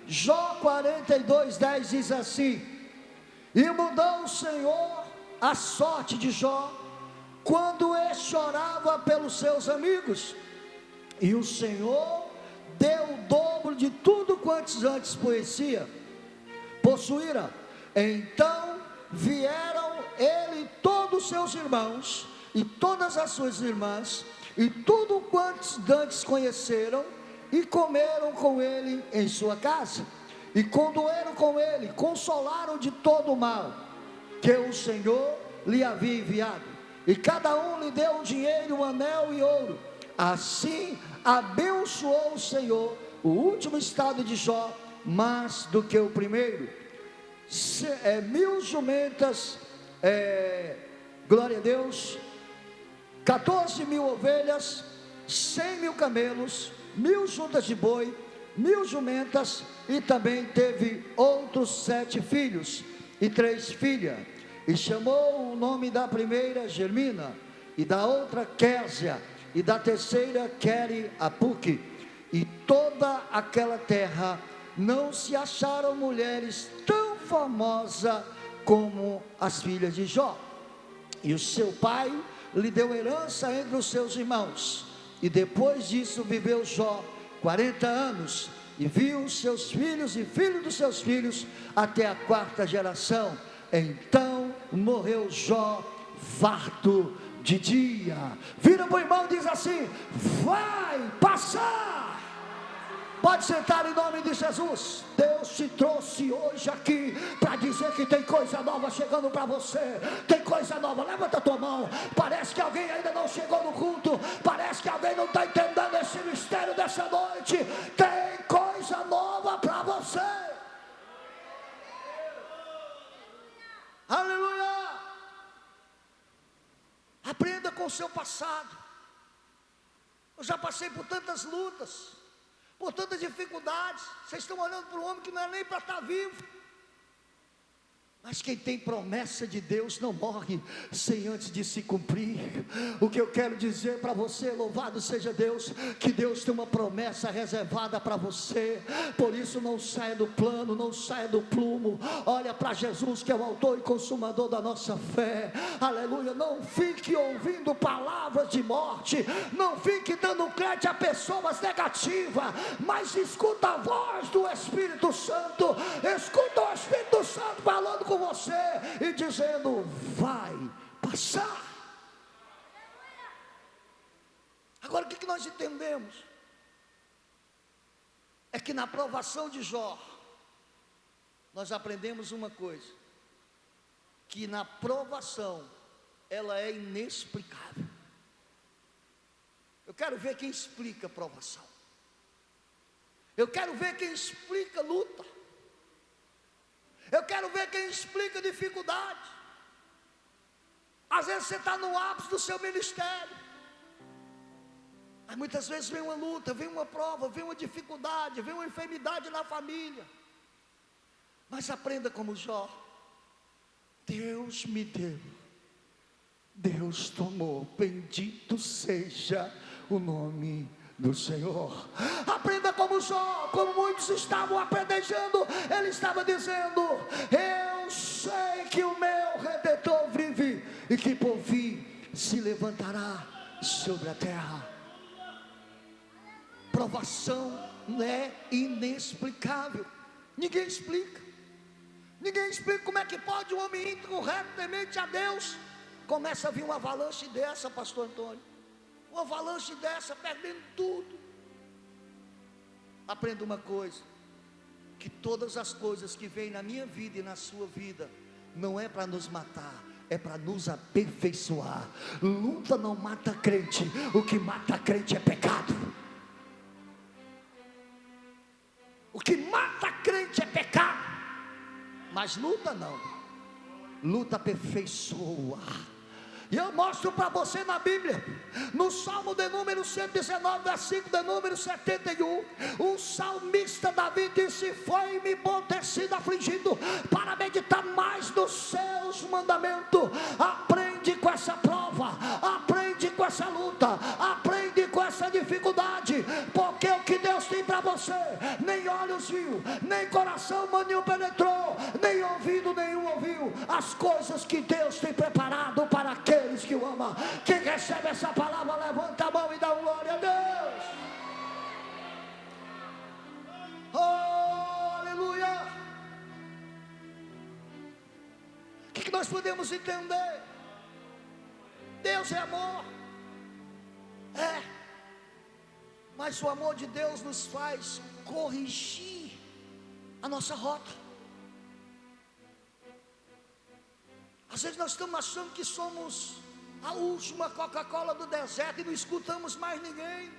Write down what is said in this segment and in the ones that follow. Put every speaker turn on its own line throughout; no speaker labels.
Jó 42:10 diz assim: e mudou o Senhor a sorte de Jó, quando ele chorava pelos seus amigos, e o Senhor deu o dobro de tudo quanto antes possuíra. Então vieram ele e todos os seus irmãos, e todas as suas irmãs, e tudo quantos antes conheceram, e comeram com ele em sua casa, e condoeram com ele, consolaram de todo o mal que o Senhor lhe havia enviado, e cada um lhe deu dinheiro, um anel e ouro. Assim abençoou o Senhor o último estado de Jó mais do que o primeiro. 1000 jumentas, glória a Deus, 14.000 ovelhas, 100.000 camelos, 1.000 juntas de boi, 1.000 jumentas, e também teve outros 7 filhos e 3 filhas, e chamou o nome da primeira Germina, e da outra Késia, e da terceira Queri-Apuque. E toda aquela terra não se acharam mulheres tão famosas como as filhas de Jó. E o seu pai lhe deu herança entre os seus irmãos, e depois disso viveu Jó 40 anos, e viu os seus filhos e filhos dos seus filhos até a 4ª geração. Então morreu Jó farto de dia. Vira para o irmão e diz assim: vai passar. Pode sentar em nome de Jesus. Deus te trouxe hoje aqui para dizer que tem coisa nova chegando para você. Tem coisa nova, levanta a tua mão. Parece que alguém ainda não chegou no culto, parece que alguém não está entendendo esse mistério dessa noite. Tem coisa nova para você. Aleluia. Aprenda com o seu passado. Eu já passei por tantas lutas, por tantas dificuldades. Vocês estão olhando para um homem que não é nem para estar vivo. Mas quem tem promessa de Deus não morre sem antes de se cumprir. O que eu quero dizer para você, louvado seja Deus, que Deus tem uma promessa reservada para você. Por isso não saia do plano, não saia do plumo. Olha para Jesus, que é o autor e consumador da nossa fé. Aleluia. Não fique ouvindo palavras de morte, não fique dando crédito a pessoas negativas, mas escuta a voz do Espírito Santo. Escuta o Espírito Santo falando com você e dizendo: vai passar. Agora o que nós entendemos é que na provação de Jó nós aprendemos uma coisa: que na provação ela é inexplicável. Eu quero ver quem explica provação. Eu quero ver quem explica luta. Eu quero ver quem explica dificuldade. Às vezes você está no ápice do seu ministério, mas muitas vezes vem uma luta, vem uma prova, vem uma dificuldade, vem uma enfermidade na família. Mas aprenda como Jó: Deus me deu, Deus tomou, bendito seja o nome do Senhor. Aprenda como Jó, como muitos estavam apedrejando. Ele estava dizendo: eu sei que o meu Redentor vive, e que por fim se levantará sobre a terra. Provação é inexplicável. Ninguém explica. Ninguém explica como é que pode um homem íntegro, reto, temente a Deus, começa a vir uma avalanche dessa, pastor Antônio. Uma avalanche dessa, perdendo tudo. Aprenda uma coisa: que todas as coisas que vêm na minha vida e na sua vida não é para nos matar, é para nos aperfeiçoar. Luta não mata crente, o que mata crente é pecado. O que mata crente é pecado, mas luta não. Luta aperfeiçoa. E eu mostro para você na Bíblia, no Salmo de número 119, versículo de número 71, o salmista Davi disse: foi-me bom ter sido afligido para meditar mais nos seus mandamentos. Aprende com essa prova, aprende com essa luta, aprende com essa dificuldade, porque o que Deus tem para você você, nem olhos viu, nem coração nenhum penetrou, nem ouvido nenhum ouviu as coisas que Deus tem preparado para aqueles que o amam. Quem recebe essa palavra, levanta a mão e dá glória a Deus. Oh, aleluia. O que nós podemos entender? Deus é amor, mas o amor de Deus nos faz corrigir a nossa rota. Às vezes nós estamos achando que somos a última Coca-Cola do deserto e não escutamos mais ninguém.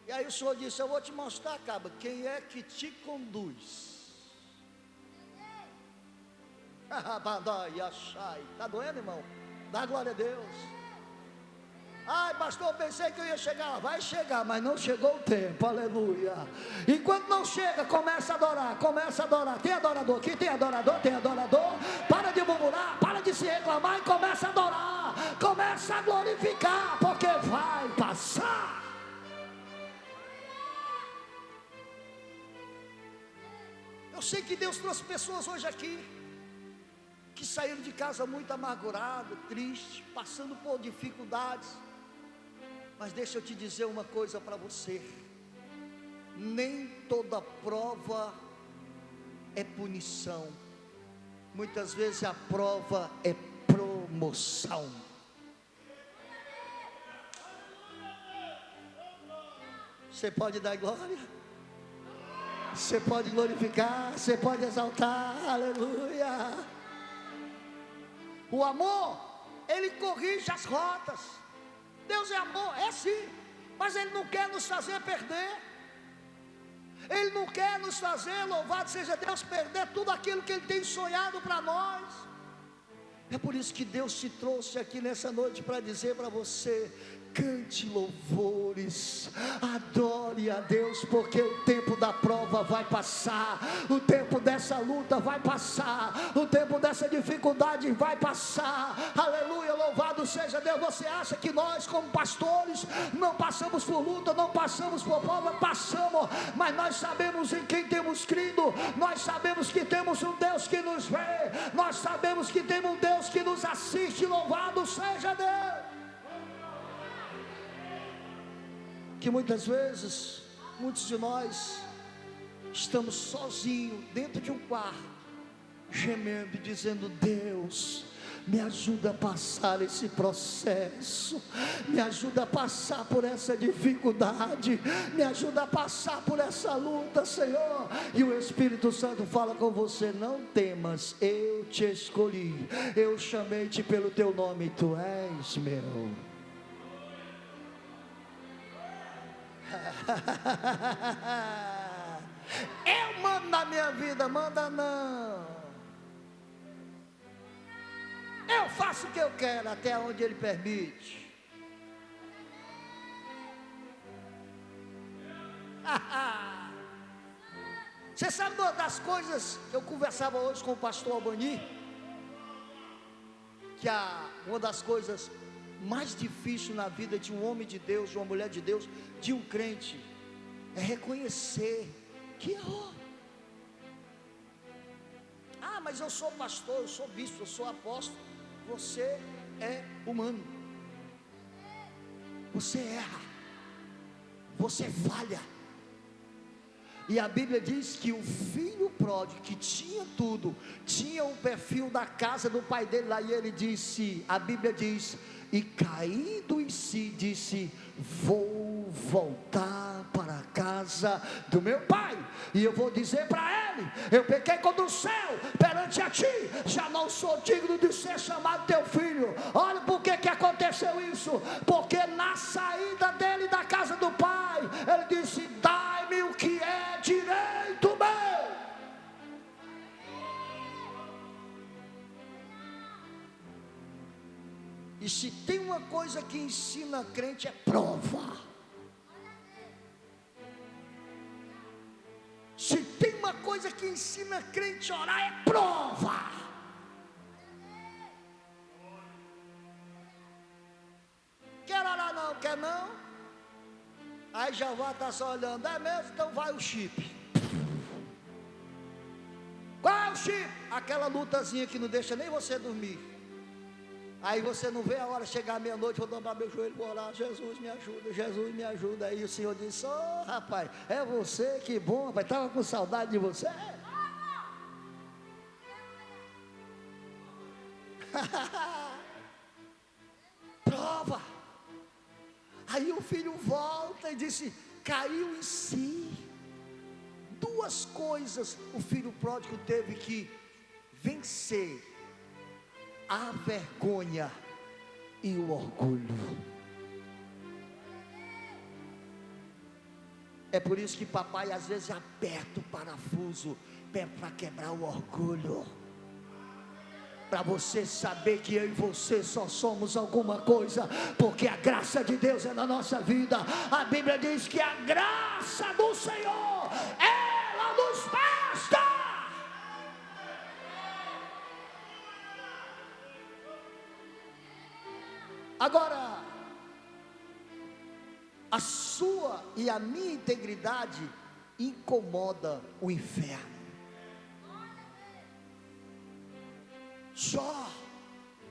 E aí o Senhor disse: eu vou te mostrar, cabra, quem é que te conduz. Está doendo, irmão? Dá glória a Deus. Ai, pastor, pensei que eu ia chegar. Vai chegar, mas não chegou o tempo, aleluia. Enquanto não chega, começa a adorar, começa a adorar. Tem adorador aqui, tem adorador, tem adorador. Para de murmurar, para de se reclamar e começa a adorar. Começa a glorificar, porque vai passar. Eu sei que Deus trouxe pessoas hoje aqui que saíram de casa muito amargurado, triste, passando por dificuldades. Mas deixa eu te dizer uma coisa para você: nem toda prova é punição. Muitas vezes a prova é promoção. Você pode dar glória, você pode glorificar, você pode exaltar, aleluia. O amor, ele corrige as rotas. Deus é amor, é sim, mas Ele não quer nos fazer perder. Ele não quer nos fazer, louvado seja Deus, perder tudo aquilo que Ele tem sonhado para nós. É por isso que Deus te trouxe aqui nessa noite para dizer para você: cante louvores, adore a Deus, porque o tempo da prova vai passar, o tempo dessa luta vai passar, o tempo dessa dificuldade vai passar, aleluia, louvado seja Deus. Você acha que nós como pastores não passamos por luta, não passamos por prova? Passamos, mas nós sabemos em quem temos crido, nós sabemos que temos um Deus que nos vê, nós sabemos que temos um Deus que nos assiste, louvado seja Deus. Que muitas vezes, muitos de nós estamos sozinhos dentro de um quarto, gemendo e dizendo: Deus, me ajuda a passar esse processo, me ajuda a passar por essa dificuldade, me ajuda a passar por essa luta, Senhor. E o Espírito Santo fala com você: não temas, eu te escolhi, eu chamei-te pelo teu nome, tu és meu. Eu mando na minha vida, manda não. Eu faço o que eu quero, até onde Ele permite. Você sabe uma das coisas que eu conversava hoje com o pastor Albani? Que uma das coisas mais difícil na vida de um homem de Deus, de uma mulher de Deus, de um crente, é reconhecer que errou. Mas eu sou pastor, eu sou bispo, eu sou apóstolo. Você é humano, você erra, você falha. E a Bíblia diz que o filho pródigo, que tinha tudo, tinha o perfil da casa do pai dele lá, e ele disse, a Bíblia diz, e caindo em si, disse: vou voltar para a casa do meu pai, e eu vou dizer para ele: eu pequei contra o céu perante a ti, já não sou digno de ser chamado teu filho. Olha por que aconteceu isso, porque na saída dele da casa do pai, ele disse: dai-me o que é direito meu. E se tem uma coisa que ensina a crente, é prova. Se tem uma coisa que ensina a crente a orar, é prova. Quer orar não, quer não? Aí Jeová está só olhando, é mesmo? Então vai o chip. Qual é o chip? Aquela lutazinha que não deixa nem você dormir. Aí você não vê a hora chegar meia-noite, vou dobrar meu joelho, vou orar, Jesus me ajuda, Jesus me ajuda. Aí o Senhor disse, ô rapaz, é você, que bom, rapaz, estava com saudade de você. Prova. Aí o filho volta e disse, caiu em si. Duas coisas o filho pródigo teve que vencer: a vergonha e o orgulho. É por isso que papai às vezes aperta o parafuso para quebrar o orgulho, para você saber que eu e você só somos alguma coisa, porque a graça de Deus é na nossa vida. A Bíblia diz que a graça do Senhor, ela nos basta. Agora, a sua e a minha integridade incomoda o inferno. Jó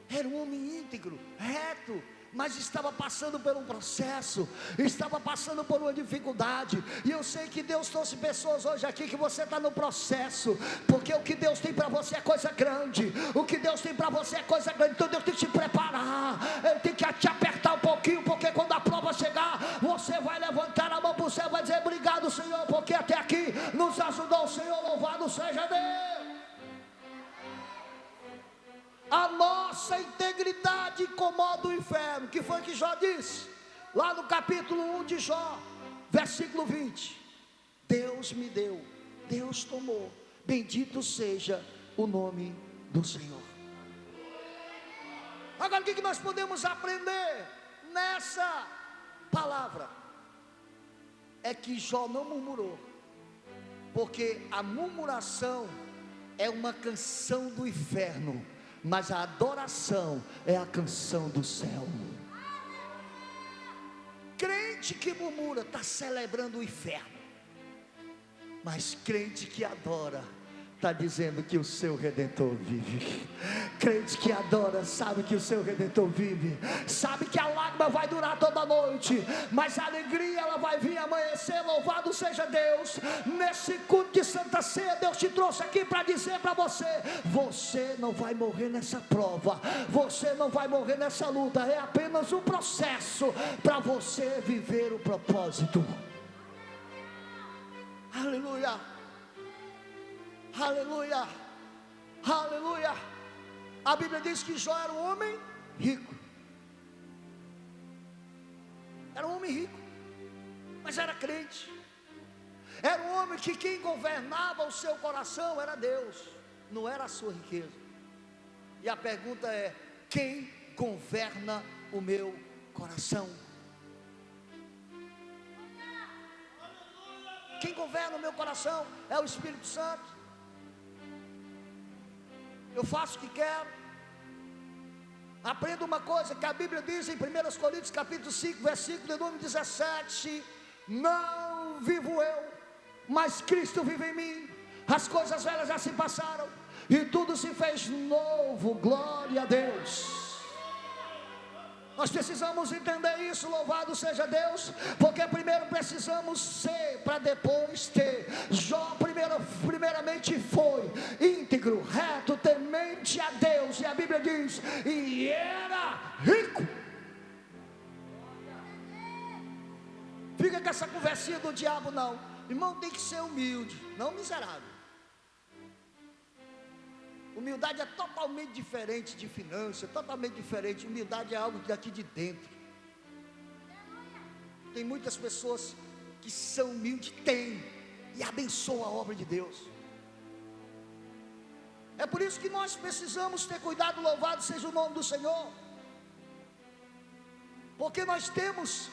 era um homem íntegro, reto, mas estava passando por um processo, estava passando por uma dificuldade. E eu sei que Deus trouxe pessoas hoje aqui que você está no processo, porque o que Deus tem para você é coisa grande. O que Deus tem para você é coisa grande. Então Deus tem que te preparar, Ele tem que te apertar um pouquinho, porque quando a prova chegar, você vai levantar a mão para o céu e vai dizer, obrigado Senhor, porque até aqui nos ajudou o Senhor, louvado seja Deus. A nossa integridade incomoda o inferno. Que foi que Jó disse? Lá no capítulo 1 de Jó, versículo 20: Deus me deu, Deus tomou, bendito seja o nome do Senhor. Agora o que nós podemos aprender nessa palavra? É que Jó não murmurou, porque a murmuração é uma canção do inferno, mas a adoração é a canção do céu. Crente que murmura está celebrando o inferno, mas crente que adora está dizendo que o seu Redentor vive. Crente que adora sabe que o seu Redentor vive, sabe que a lágrima vai durar toda a noite, mas a alegria ela vai vir amanhecer. Louvado seja Deus. Nesse culto de Santa Ceia, Deus te trouxe aqui para dizer para você: você não vai morrer nessa prova, você não vai morrer nessa luta. É apenas um processo para você viver o propósito. Aleluia, aleluia, aleluia. A Bíblia diz que Jó era um homem rico. Era um homem rico, mas era crente. Era um homem que quem governava o seu coração era Deus, não era a sua riqueza. E a pergunta é: quem governa o meu coração? Quem governa o meu coração é o Espírito Santo. Eu faço o que quero. Aprenda uma coisa que a Bíblia diz em 1 Coríntios capítulo 5, versículo de número 17: não vivo eu, mas Cristo vive em mim. As coisas velhas já se passaram e tudo se fez novo. Glória a Deus. Nós precisamos entender isso, louvado seja Deus, porque primeiro precisamos ser para depois ter. Jó primeiramente foi íntegro, reto, temente a Deus, e a Bíblia diz, e era rico. Fica com essa conversinha do diabo não, irmão, tem que ser humilde, não miserável. Humildade é totalmente diferente de finanças, totalmente diferente. Humildade é algo daqui de dentro. Tem muitas pessoas que são humildes, tem, e abençoam a obra de Deus. É por isso que nós precisamos ter cuidado, louvado seja o nome do Senhor. Porque nós temos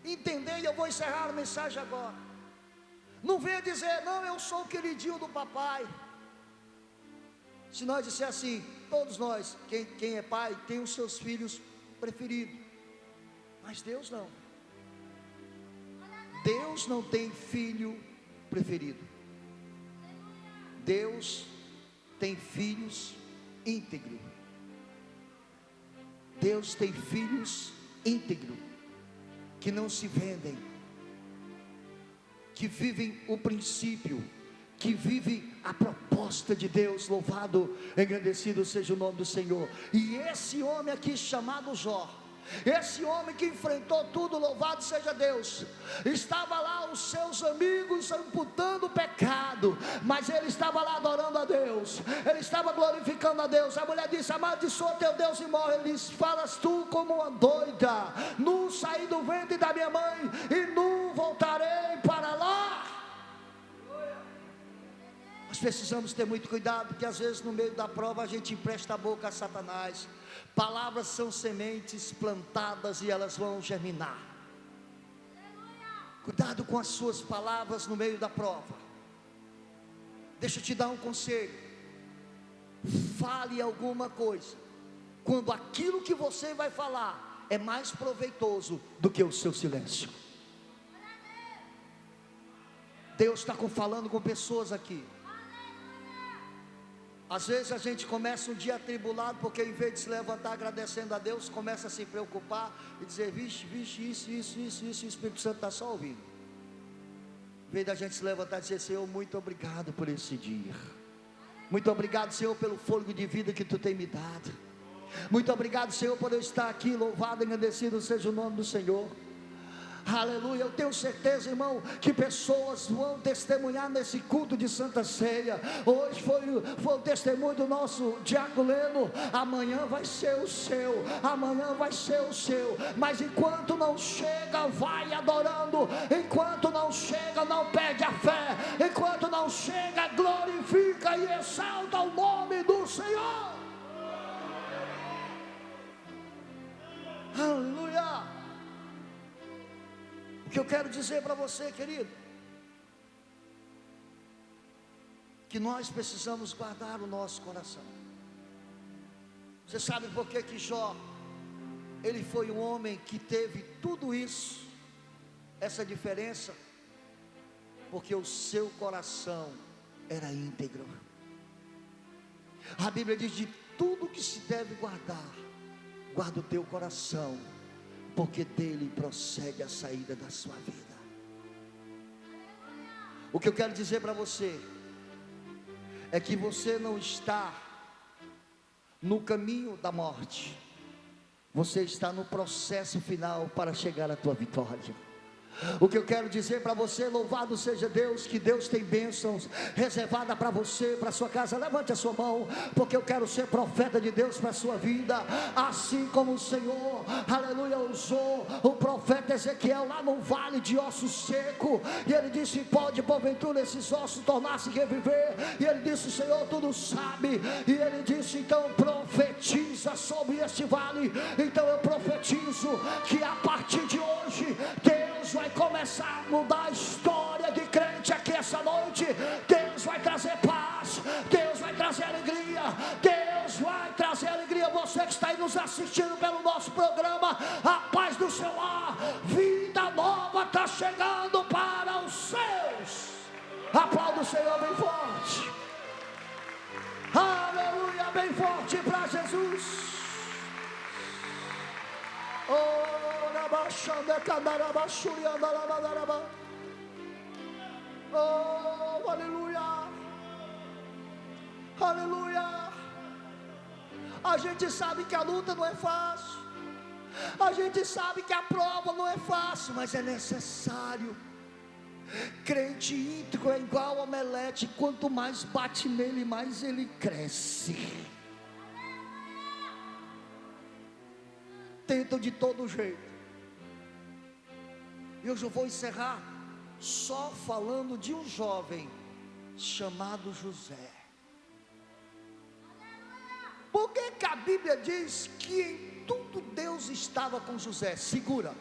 entender, e eu vou encerrar a mensagem agora. Não venha dizer, não, eu sou o queridinho do papai. Se nós disser assim, todos nós, quem é pai, tem os seus filhos preferidos, mas Deus não. Deus não tem filho preferido. Deus tem filhos íntegros. Deus tem filhos íntegros, que não se vendem, que vivem o princípio, que vivem a proposta de Deus. Louvado, engrandecido seja o nome do Senhor. E esse homem aqui chamado Jó, esse homem que enfrentou tudo, louvado seja Deus, estava lá os seus amigos imputando pecado, mas ele estava lá adorando a Deus, ele estava glorificando a Deus. A mulher disse: amaldiçoa teu Deus e morre. Ele disse: falas tu como uma doida, nu saí do ventre da minha mãe e nu voltarei para lá. Nós precisamos ter muito cuidado, porque às vezes no meio da prova a gente empresta a boca a Satanás. Palavras são sementes plantadas e elas vão germinar. Cuidado com as suas palavras no meio da prova. Deixa eu te dar um conselho: fale alguma coisa quando aquilo que você vai falar é mais proveitoso do que o seu silêncio. Deus está falando com pessoas aqui. Às vezes a gente começa um dia atribulado, porque em vez de se levantar agradecendo a Deus, começa a se preocupar e dizer: vixe, isso, e o Espírito Santo está só ouvindo. Em vez da gente se levantar e dizer: Senhor, muito obrigado por esse dia. Muito obrigado, Senhor, pelo fôlego de vida que Tu tem me dado. Muito obrigado, Senhor, por eu estar aqui. Louvado e engrandecido seja o nome do Senhor. Aleluia. Eu tenho certeza, irmão, que pessoas vão testemunhar nesse culto de Santa Ceia. Hoje foi o testemunho do nosso Diácono Leno. Amanhã vai ser o seu, amanhã vai ser o seu. Mas enquanto não chega, vai adorando. Enquanto não chega, não perde a fé. Enquanto não chega, glorifica e exalta o nome do Senhor. Aleluia. O que eu quero dizer para você, querido, que nós precisamos guardar o nosso coração. Você sabe por que Jó, ele foi um homem que teve tudo isso, essa diferença? Porque o seu coração era íntegro. A Bíblia diz: de tudo que se deve guardar, guarda o teu coração, porque dele procede a saída da sua vida. O que eu quero dizer para você é que você não está no caminho da morte, você está no processo final para chegar à tua vitória. O que eu quero dizer para você, louvado seja Deus, que Deus tem bênçãos reservadas para você, para sua casa. Levante a sua mão, porque eu quero ser profeta de Deus para a sua vida. Assim como o Senhor, aleluia, usou o profeta Ezequiel lá no vale de ossos secos, e ele disse: pode porventura esses ossos tornar-se reviver? E ele disse: o Senhor tudo sabe. E ele disse: então profetiza sobre este vale. Então eu profetizo que a partir de hoje Deus vai começar a mudar a história de crente aqui essa noite. Deus vai trazer paz, Deus vai trazer alegria, Deus vai trazer alegria. Você que está aí nos assistindo pelo nosso programa, a paz do seu lar, vida nova está chegando para os seus. Aplauda o Senhor bem forte. Aleluia, bem forte para Jesus. Oh, aleluia, aleluia. A gente sabe que a luta não é fácil, a gente sabe que a prova não é fácil, mas é necessário. Crente íntegro é igual a omelete: quanto mais bate nele, mais ele cresce. Tentam de todo jeito. E hoje eu vou encerrar só falando de um jovem chamado José. Por que que a Bíblia diz que em tudo Deus estava com José? Segura.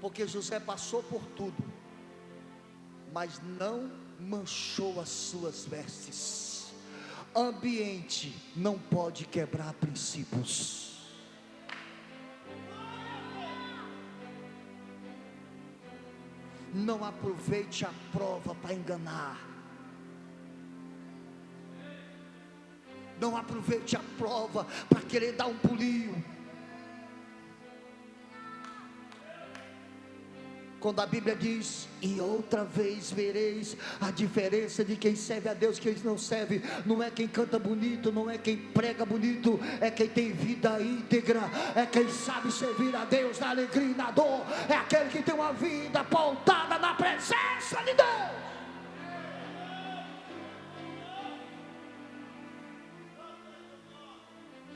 Porque José passou por tudo, mas não manchou as suas vestes. Ambiente não pode quebrar princípios. Não aproveite a prova para enganar. Não aproveite a prova para querer dar um pulinho. Quando a Bíblia diz: e outra vez vereis a diferença de quem serve a Deus e quem não serve. Não é quem canta bonito, não é quem prega bonito, é quem tem vida íntegra, é quem sabe servir a Deus na alegria e na dor, é aquele que tem uma vida pautada na presença de Deus.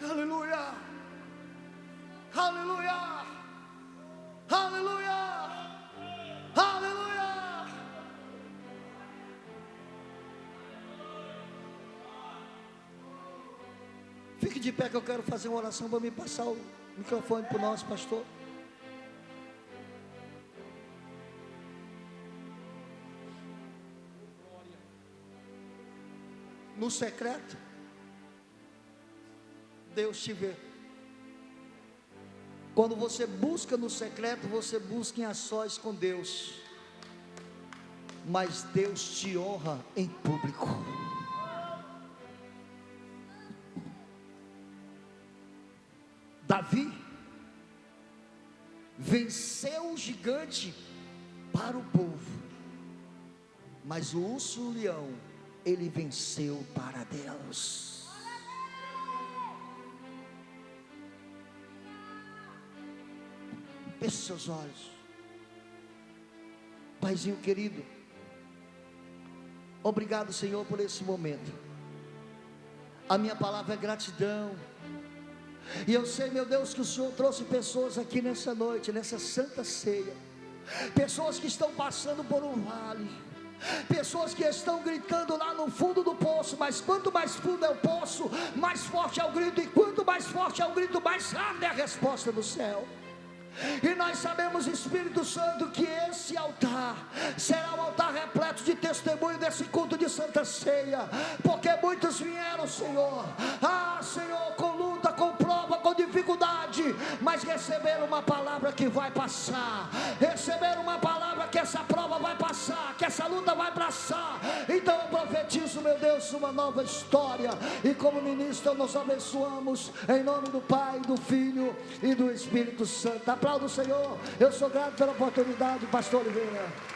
Aleluia, aleluia, aleluia, aleluia. Fique de pé que eu quero fazer uma oração. Vou me passar o microfone para o nosso pastor. No secreto, Deus te vê. Quando você busca no secreto, você busca em a sós com Deus, mas Deus te honra em público. Davi venceu o gigante para o povo, mas o urso-leão ele venceu para Deus. Feche seus olhos. Paizinho querido, obrigado, Senhor, por esse momento. A minha palavra é gratidão. E eu sei, meu Deus, que o Senhor trouxe pessoas aqui nessa noite, nessa santa ceia, pessoas que estão passando por um vale, pessoas que estão gritando lá no fundo do poço, mas quanto mais fundo é o poço, mais forte é o grito, e quanto mais forte é o grito, mais rápida é a resposta do céu. E nós sabemos, Espírito Santo, que esse altar será um altar repleto de testemunho desse culto de santa ceia, porque muitos vieram, Senhor, Senhor, com luta, com prova, com dificuldade, mas receberam uma palavra que vai passar, receberam uma palavra que essa prova vai passar, que essa luta vai passar. Então eu profetizo, meu Deus, uma nova história, e como ministro nós abençoamos em nome do Pai, do Filho e do Espírito Santo. Aplauda o Senhor. Eu sou grato pela oportunidade, pastor Oliveira.